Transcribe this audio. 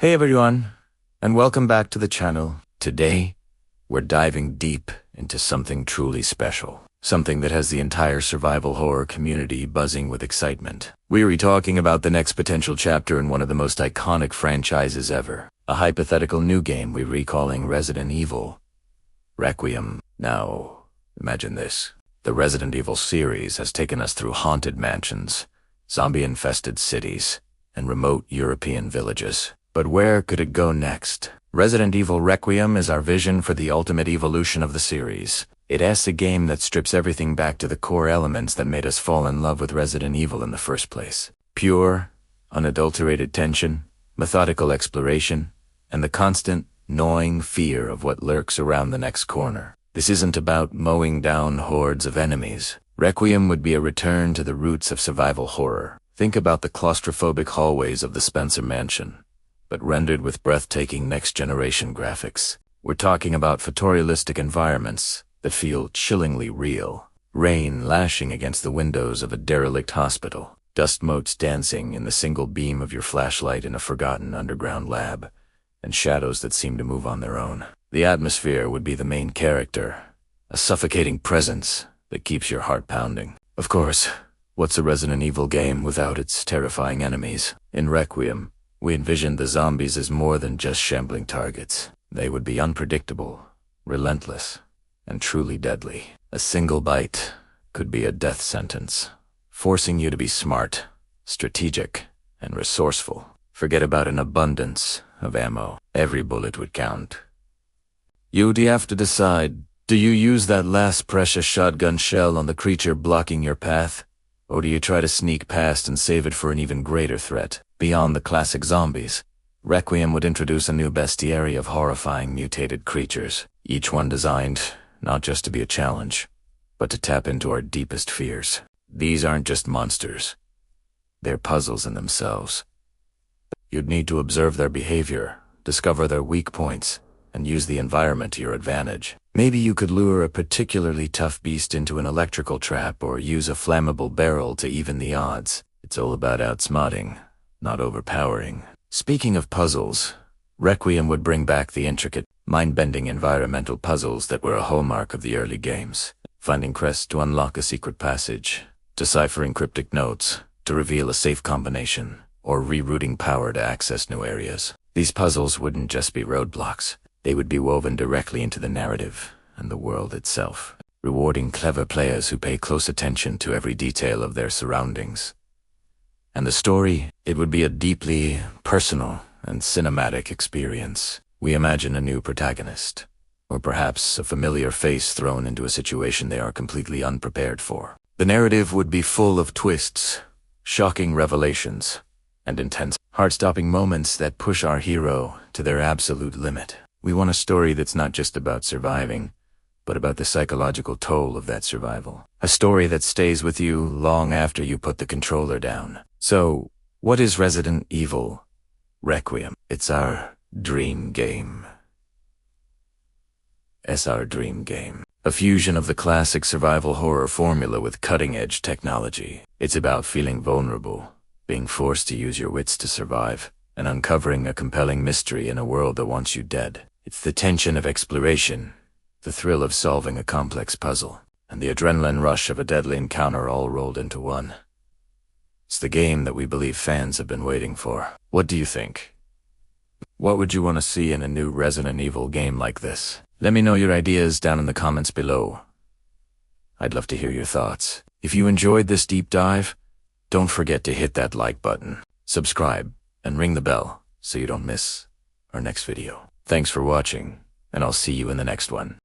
Hey everyone, and welcome back to the channel. Today, we're diving deep into something truly special. Something that has the entire survival horror community buzzing with excitement. We're talking about the next potential chapter in one of the most iconic franchises ever. A hypothetical new game we're recalling Resident Evil. Requiem. Now, imagine this. The Resident Evil series has taken us through haunted mansions, zombie-infested cities, and remote European villages. But where could it go next? Resident Evil Requiem is our vision for the ultimate evolution of the series. It asks a game that strips everything back to the core elements that made us fall in love with Resident Evil in the first place. Pure, unadulterated tension, methodical exploration, and the constant, gnawing fear of what lurks around the next corner. This isn't about mowing down hordes of enemies. Requiem would be a return to the roots of survival horror. Think about the claustrophobic hallways of the Spencer Mansion, but rendered with breathtaking next-generation graphics. We're talking about photorealistic environments that feel chillingly real. Rain lashing against the windows of a derelict hospital, dust motes dancing in the single beam of your flashlight in a forgotten underground lab, and shadows that seem to move on their own. The atmosphere would be the main character, a suffocating presence that keeps your heart pounding. Of course, what's a Resident Evil game without its terrifying enemies? In Requiem, we envisioned the zombies as more than just shambling targets. They would be unpredictable, relentless, and truly deadly. A single bite could be a death sentence, forcing you to be smart, strategic, and resourceful. Forget about an abundance of ammo. Every bullet would count. You'd have to decide, do you use that last precious shotgun shell on the creature blocking your path? Or do you try to sneak past and save it for an even greater threat? Beyond the classic zombies, Requiem would introduce a new bestiary of horrifying mutated creatures, each one designed not just to be a challenge, but to tap into our deepest fears. These aren't just monsters. They're puzzles in themselves. You'd need to observe their behavior, discover their weak points, and use the environment to your advantage. Maybe you could lure a particularly tough beast into an electrical trap or use a flammable barrel to even the odds. It's all about outsmarting, not overpowering. Speaking of puzzles, Requiem would bring back the intricate, mind-bending environmental puzzles that were a hallmark of the early games. Finding crests to unlock a secret passage, deciphering cryptic notes to reveal a safe combination, or rerouting power to access new areas. These puzzles wouldn't just be roadblocks. They would be woven directly into the narrative and the world itself, rewarding clever players who pay close attention to every detail of their surroundings. And the story, it would be a deeply personal and cinematic experience. We imagine a new protagonist, or perhaps a familiar face thrown into a situation they are completely unprepared for. The narrative would be full of twists, shocking revelations, and intense, heart-stopping moments that push our hero to their absolute limit. We want a story that's not just about surviving, but about the psychological toll of that survival. A story that stays with you long after you put the controller down. So, what is Resident Evil Requiem? It's our dream game. It's our dream game. A fusion of the classic survival horror formula with cutting-edge technology. It's about feeling vulnerable, being forced to use your wits to survive, and uncovering a compelling mystery in a world that wants you dead. It's the tension of exploration, the thrill of solving a complex puzzle, and the adrenaline rush of a deadly encounter all rolled into one. It's the game that we believe fans have been waiting for. What do you think? What would you want to see in a new Resident Evil game like this? Let me know your ideas down in the comments below. I'd love to hear your thoughts. If you enjoyed this deep dive, don't forget to hit that like button, subscribe, and ring the bell so you don't miss our next video. Thanks for watching, and I'll see you in the next one.